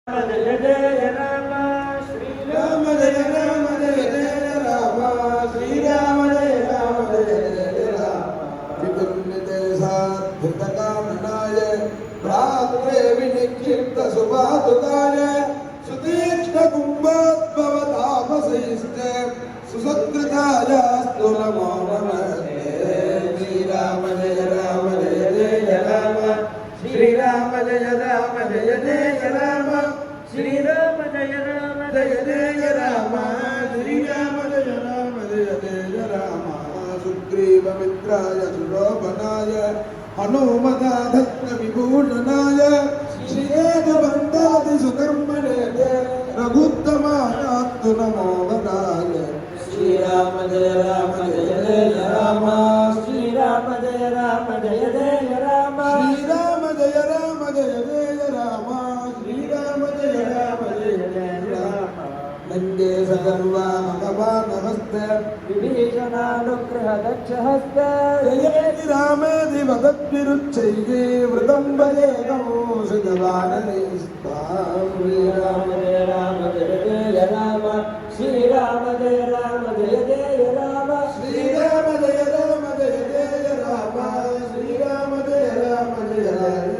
जय जय राम श्री राम जय राम जय जय राम श्री राम जय राम जय जय राम विपुन्नितेशाद्भुतकामनाय भ्रात्रे विनिक्षिप्त सुभातुकाय सुतीक्ष्ण कुम्भोद्भवतापसैश्च सुसत्कृतायास्तु नमो नमस्ते श्री राम जय राम श्री राम जय राम जय जय राम श्री राम जय राम जय जय राम श्री राम जय राम जय जय राम सुग्रीव मित्राय सुशोभनाय हनुमदाधत्त विभूषणाय श्रीवेदबन्धादि सुकर्मणे रघुत्तमायास्तु नमो वदाय श्री राम जय राम श्री राम जय राम जय जय राम श्री राम जय राम जय जय राम श्री राम जय राम जय जय राम नंदे सर्वा भगवानहस्ते विभीषणानुग्रह दक्षहस्ते जयति रामेति भगद्विरुच्चैः वृतं भजे कौशिकवानरैस्तां श्री राम जय जय राम श्री राम जय जय राम श्री राम जय जय राम श्री राम जय जय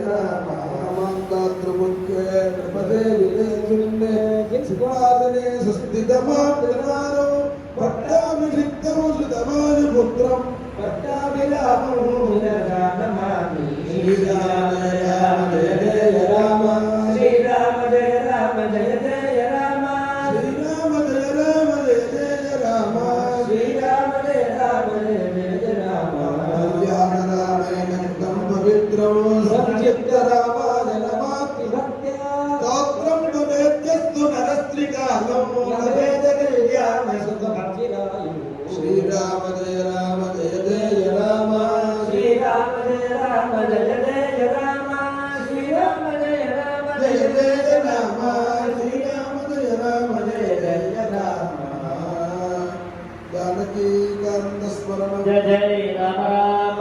राम मान्दातृमुख्ये प्रपदे विलेखिन्ने जिह्वादने सुस्थितमात्मनारो भट्टाभिषिक्तं सुतमानुपुत्रं भट्टाभिलाभं विदधानमामि श्री राम जय राम श्री राम जय जय राम श्री राम जय जय राम श्री राम जय जय राम कल्याण रामेण कृतं पवित्रं संचित्त रामाय नमामि भक्त्या स्तोत्रं भवेद्यस्तु नरस्त्रिकालं लभेत कल्याण सुखभक्तिदायु श्री राम जय जय राम श्री राम जय जय राम श्री राम जय जय राम श्री राम जय जय राम जानकी कांत स्मरण जय जय राम राम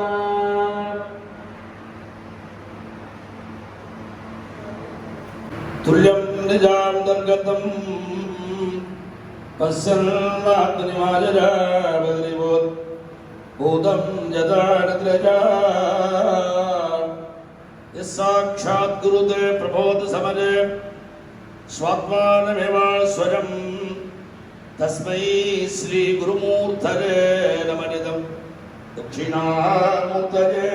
तुल्यं निजां दर्गतं पश्यन्नात्मनिवाजरावद्रिवोत् भूतं जदानद्रजा यस्साक्षात् गुरुते प्रबोध समरे स्वात्मानमेवास्वयं तस्मै श्री गुरुमूर्तये नमः दक्षिणामूर्तये